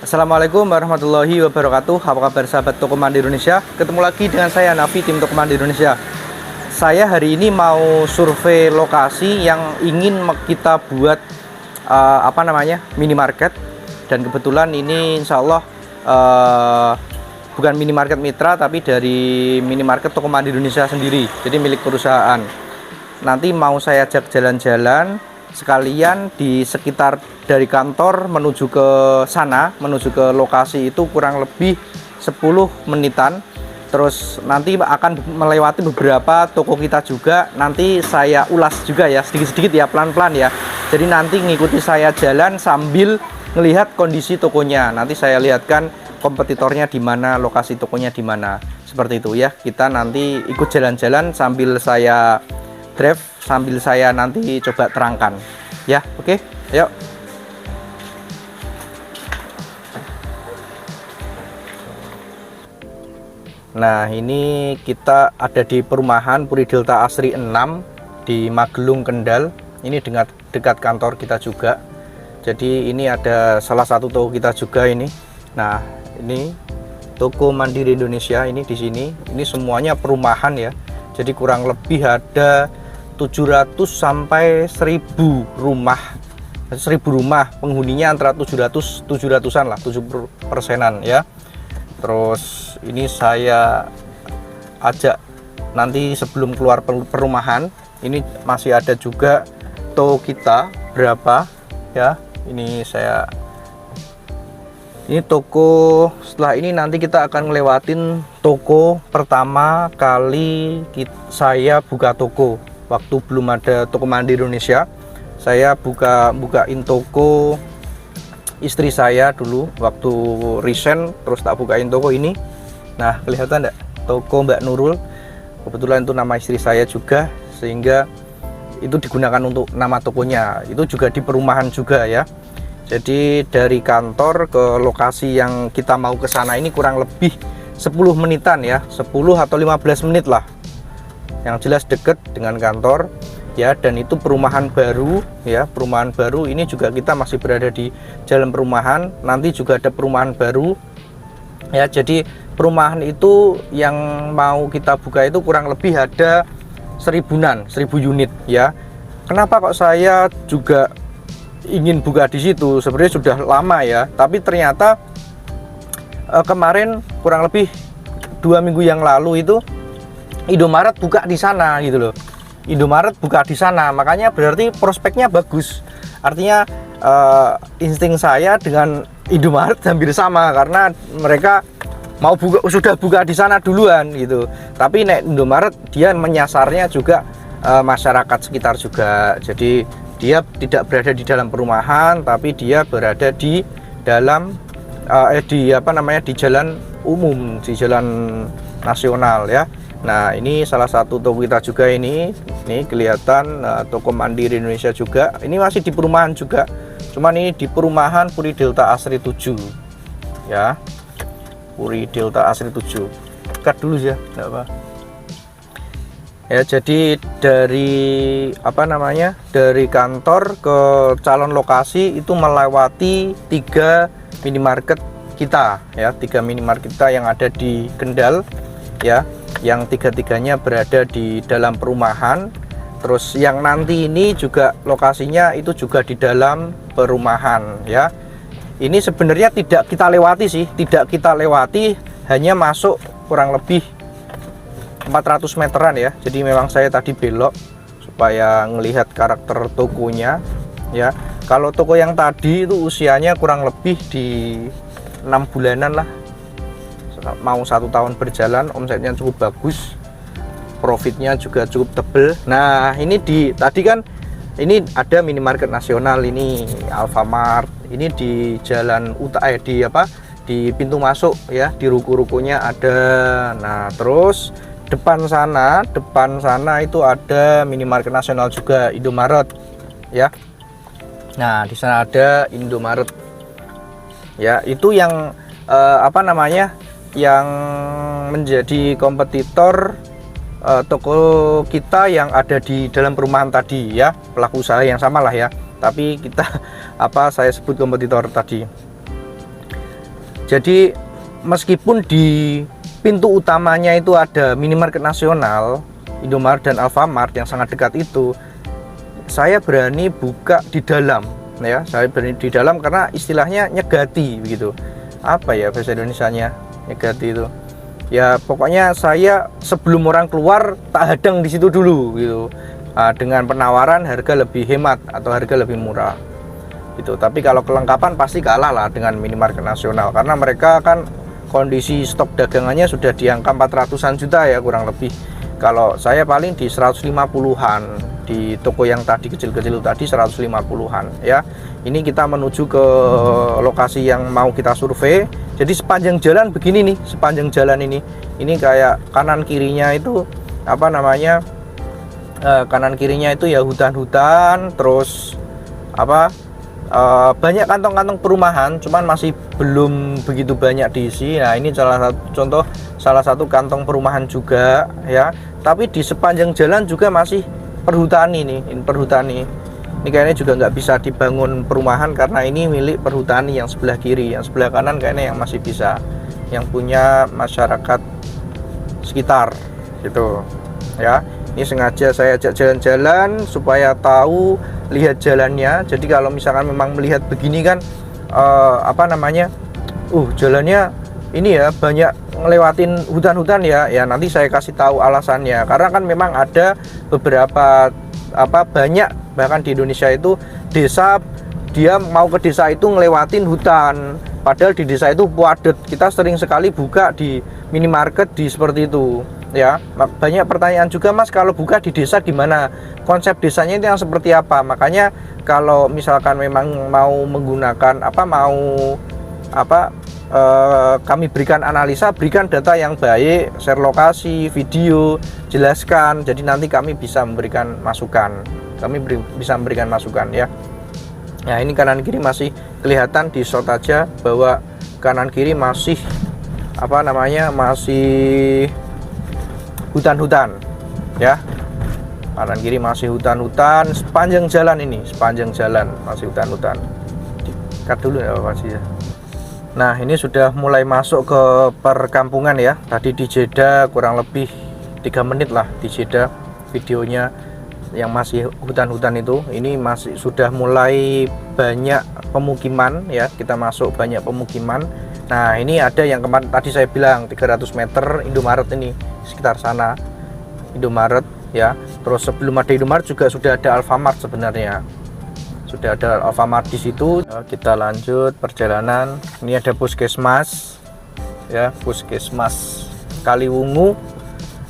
Assalamualaikum warahmatullahi wabarakatuh. Apa kabar sahabat Tokoman di Indonesia? Ketemu lagi dengan saya Nafi, tim Tokoman di Indonesia. Saya hari ini mau survei lokasi yang ingin kita buat minimarket. Dan kebetulan ini insya Allah bukan minimarket mitra, tapi dari minimarket Tokoman di Indonesia sendiri. Jadi milik perusahaan. Nanti mau saya ajak jalan-jalan sekalian di sekitar dari kantor menuju ke sana, menuju ke lokasi itu kurang lebih 10 menitan. Terus nanti akan melewati beberapa toko kita juga. Nanti saya ulas juga ya, sedikit-sedikit ya, pelan-pelan ya. Jadi nanti ngikuti saya jalan sambil melihat kondisi tokonya. Nanti saya lihatkan kompetitornya di mana, lokasi tokonya di mana. Seperti itu ya. Kita nanti ikut jalan-jalan sambil saya drive, sambil saya nanti coba terangkan ya. Oke, ayo. Nah, ini kita ada di perumahan Puri Delta Asri 6 di Magelung, Kendal. Ini dekat kantor kita juga. Jadi ini ada salah satu toko kita juga ini. Nah, ini toko Mandiri Indonesia ini di sini. Ini semuanya perumahan ya. Jadi kurang lebih ada 700 sampai 1000 rumah. 1000 rumah, penghuninya antara 700-700an lah, 70%-an ya. Terus ini saya ajak nanti sebelum keluar perumahan, ini masih ada juga toko kita berapa ya. Ini toko, setelah ini nanti kita akan ngelewatin toko pertama kali saya buka toko. Waktu belum ada Toko Mandiri Indonesia, saya bukain toko istri saya dulu waktu resign, terus tak bukain toko ini. Nah, kelihatan enggak? Toko Mbak Nurul. Kebetulan itu nama istri saya juga, sehingga itu digunakan untuk nama tokonya. Itu juga di perumahan juga ya. Jadi dari kantor ke lokasi yang kita mau ke sana ini kurang lebih 10 menitan ya, 10 atau 15 menit lah. Yang jelas deket dengan kantor ya, dan itu perumahan baru ya, perumahan baru. Ini juga kita masih berada di jalan perumahan, nanti juga ada perumahan baru ya. Jadi perumahan itu yang mau kita buka itu kurang lebih ada 1000 unit ya. Kenapa kok saya juga ingin buka di situ? Sebenarnya sudah lama ya, tapi ternyata kemarin kurang lebih 2 minggu yang lalu itu Indomaret buka di sana gitu loh. Indomaret buka di sana, makanya berarti prospeknya bagus. Artinya insting saya dengan Indomaret hampir sama, karena mereka mau sudah buka di sana duluan gitu. Tapi nek Indomaret dia menyasarnya juga masyarakat sekitar juga. Jadi dia tidak berada di dalam perumahan, tapi dia berada di dalam di jalan umum, di jalan nasional ya. Nah, ini salah satu toko kita juga ini kelihatan Toko Mandiri Indonesia juga. Ini masih di perumahan juga, cuman ini di perumahan Puri Delta Asri 7 ya. Puri Delta Asri 7. Cut dulu ya, enggak apa. Ya, jadi dari dari kantor ke calon lokasi itu melewati 3 minimarket kita ya, 3 minimarket kita yang ada di Kendal ya, yang 3-tiganya berada di dalam perumahan. Terus yang nanti ini juga lokasinya itu juga di dalam perumahan ya. Ini sebenarnya tidak kita lewati, hanya masuk kurang lebih 400 meteran ya. Jadi memang saya tadi belok supaya melihat karakter tokonya ya. Kalau toko yang tadi itu usianya kurang lebih di 6 bulanan lah, mau 1 tahun berjalan, omsetnya cukup bagus, profitnya juga cukup tebel. Nah, ini tadi kan ini ada minimarket nasional, ini Alfamart, ini di jalan di pintu masuk ya, di ruko-rukonya ada. Nah, terus depan sana itu ada minimarket nasional juga, Indomaret ya. Nah, di sana ada Indomaret ya, itu yang yang menjadi kompetitor toko kita yang ada di dalam perumahan tadi ya, pelaku usaha yang sama lah ya, tapi kita saya sebut kompetitor tadi. Jadi meskipun di pintu utamanya itu ada minimarket nasional, Indomaret dan Alfamart yang sangat dekat itu, saya berani buka di dalam, ya. Saya berani di dalam karena istilahnya nyegati begitu. Apa ya bahasa Indonesianya nyegati itu? Ya pokoknya saya sebelum orang keluar tak hadang di situ dulu gitu. Nah, dengan penawaran harga lebih hemat atau harga lebih murah. Gitu. Tapi kalau kelengkapan pasti kalah lah dengan minimarket nasional karena mereka kan kondisi stok dagangannya sudah di angka 400-an juta ya kurang lebih. Kalau saya paling di 150-an di toko yang tadi kecil-kecil tadi 150-an ya. Ini kita menuju ke lokasi yang mau kita survei. Jadi sepanjang jalan begini nih, sepanjang jalan ini kayak kanan kirinya itu apa namanya? Kanan kirinya itu ya hutan-hutan, terus apa? Banyak kantong-kantong perumahan, cuman masih belum begitu banyak diisi. Nah ini salah satu kantong perumahan juga ya. Tapi di sepanjang jalan juga masih perhutani nih, ini perhutani. Ini kayaknya juga nggak bisa dibangun perumahan karena ini milik perhutani yang sebelah kiri, yang sebelah kanan kayaknya yang masih bisa, yang punya masyarakat sekitar gitu ya. Ini sengaja saya ajak jalan-jalan supaya tahu lihat jalannya. Jadi kalau misalkan memang melihat begini kan apa namanya, jalannya ini ya banyak ngelewatin hutan-hutan ya. Ya nanti saya kasih tahu alasannya. Karena kan memang ada beberapa banyak bahkan di Indonesia itu desa dia mau ke desa itu ngelewatin hutan. Padahal di desa itu padat. Kita sering sekali buka di minimarket di seperti itu. Ya, banyak pertanyaan juga Mas, kalau buka di desa gimana? Konsep desanya itu yang seperti apa? Makanya kalau misalkan memang mau menggunakan kami berikan analisa, berikan data yang baik, share lokasi, video, jelaskan. Jadi nanti kami bisa memberikan masukan. Bisa memberikan masukan ya. Nah, ini kanan kiri masih kelihatan di shot aja bahwa kanan kiri masih masih hutan-hutan ya. Kanan kiri masih hutan-hutan sepanjang jalan masih hutan-hutan. Cut dulu ya Pak ya. Nah, ini sudah mulai masuk ke perkampungan ya. Tadi dijeda kurang lebih 3 menit lah dijeda videonya yang masih hutan-hutan itu. Ini masih sudah mulai banyak pemukiman ya. Kita masuk banyak pemukiman. Nah, ini ada yang kemarin tadi saya bilang 300 meter Indomaret ini sekitar sana Indomaret ya. Terus sebelum ada Indomaret juga sudah ada Alfamart sebenarnya. Sudah ada Alfamart di situ. Kita lanjut perjalanan. Ini ada puskesmas ya, puskesmas Kaliwungu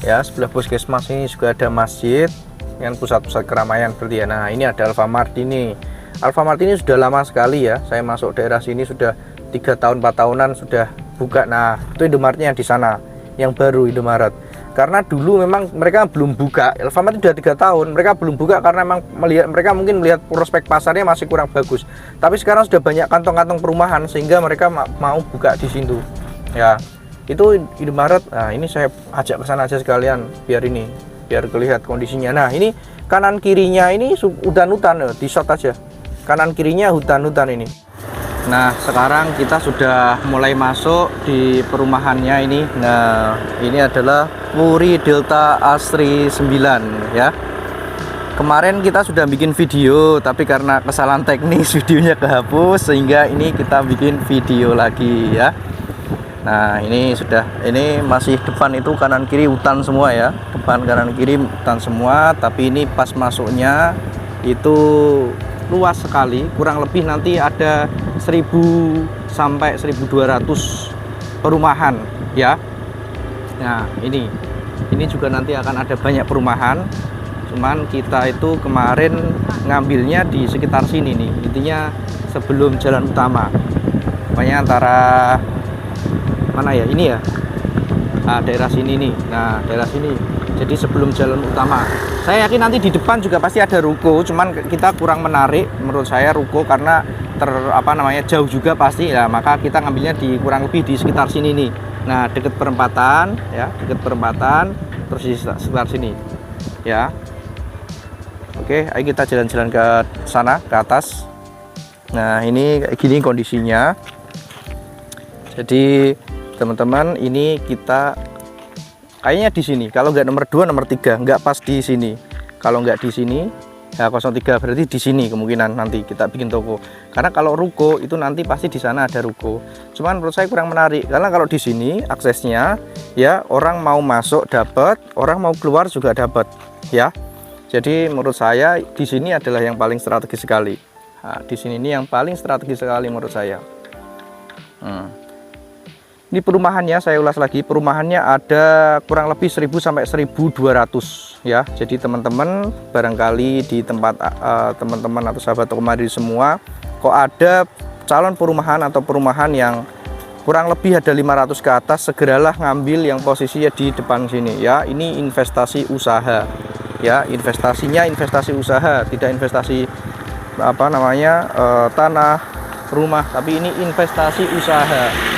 ya. Sebelah puskesmas ini juga ada masjid dengan pusat-pusat keramaian berarti ya. Nah, ini ada Alfamart ini. Alfamart ini sudah lama sekali ya. Saya masuk daerah sini sudah 3 tahun 4 tahunan sudah buka. Nah, itu Indomaretnya yang di sana, yang baru Indomaret. Karena dulu memang mereka belum buka. Alfamart sudah 3 tahun mereka belum buka karena memang mereka mungkin melihat prospek pasarnya masih kurang bagus. Tapi sekarang sudah banyak kantong-kantong perumahan sehingga mereka mau buka di situ. Ya, itu Indomaret. Nah, ini saya ajak ke sana aja sekalian biar kelihatan kondisinya. Nah, ini kanan kirinya ini hutan-hutan, di shot aja. Kanan kirinya hutan-hutan ini. Nah, sekarang kita sudah mulai masuk di perumahannya ini. Nah, ini adalah Puri Delta Asri 9 ya. Kemarin kita sudah bikin video, tapi karena kesalahan teknis videonya kehapus sehingga ini kita bikin video lagi ya. Nah, ini masih depan itu kanan kiri hutan semua ya. Depan kanan kiri hutan semua, tapi ini pas masuknya itu luas sekali, kurang lebih nanti ada 1000 sampai 1200 perumahan ya. Nah, ini juga nanti akan ada banyak perumahan. Cuman kita itu kemarin ngambilnya di sekitar sini nih, intinya sebelum jalan utama. Pokoknya antara mana ya ini ya. Nah, daerah sini nih. Nah, daerah sini. Jadi sebelum jalan utama. Saya yakin nanti di depan juga pasti ada ruko, cuman kita kurang menarik menurut saya ruko karena jauh juga pasti ya, maka kita ngambilnya di kurang lebih di sekitar sini nih. Nah, dekat perempatan ya, terus di sekitar sini ya. Oke, ayo kita jalan-jalan ke sana, ke atas. Nah, ini kayak gini kondisinya. Jadi teman-teman, ini kita kayaknya di sini. Kalau nggak nomor 2, nomor 3, nggak pas di sini. Kalau nggak di sini, ya 03 berarti di sini kemungkinan nanti kita bikin toko. Karena kalau ruko itu nanti pasti di sana ada ruko. Cuman menurut saya kurang menarik karena kalau di sini aksesnya ya orang mau masuk dapat, orang mau keluar juga dapat ya. Jadi menurut saya di sini adalah yang paling strategis sekali. Nah, di sini ini yang paling strategis sekali menurut saya. Ini perumahannya, saya ulas lagi, perumahannya ada kurang lebih 1000 sampai 1200 ya. Jadi teman-teman barangkali di tempat teman-teman atau sahabat toko mandiri semua kok ada calon perumahan atau perumahan yang kurang lebih ada 500 ke atas, segeralah ngambil yang posisinya di depan sini ya. Ini investasi usaha ya, investasinya investasi usaha, tidak investasi apa namanya tanah rumah, tapi ini investasi usaha.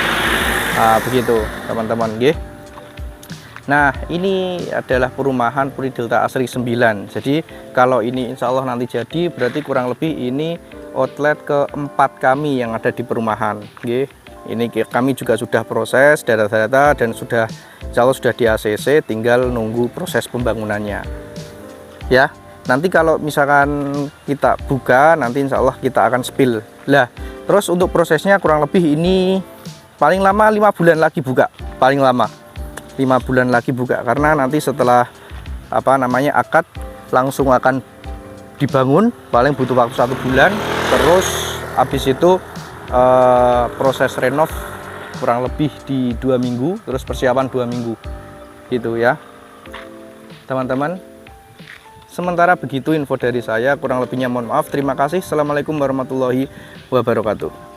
Nah, begitu teman-teman, nggih. Nah, ini adalah perumahan Puri Delta Asri 9. Jadi kalau ini insya Allah nanti jadi, berarti kurang lebih ini outlet keempat kami yang ada di perumahan, nggih. Ini kami juga sudah proses data-data dan sudah insya Allah sudah di ACC, tinggal nunggu proses pembangunannya. Ya, nanti kalau misalkan kita buka, nanti insya Allah kita akan spill. Lah, terus untuk prosesnya kurang lebih ini paling lama 5 bulan lagi buka, paling lama 5 bulan lagi buka, karena nanti setelah apa namanya akad langsung akan dibangun, paling butuh waktu 1 bulan, terus habis itu proses renov kurang lebih di 2 minggu, terus persiapan 2 minggu gitu ya teman-teman. Sementara begitu info dari saya, kurang lebihnya mohon maaf. Terima kasih. Assalamualaikum warahmatullahi wabarakatuh.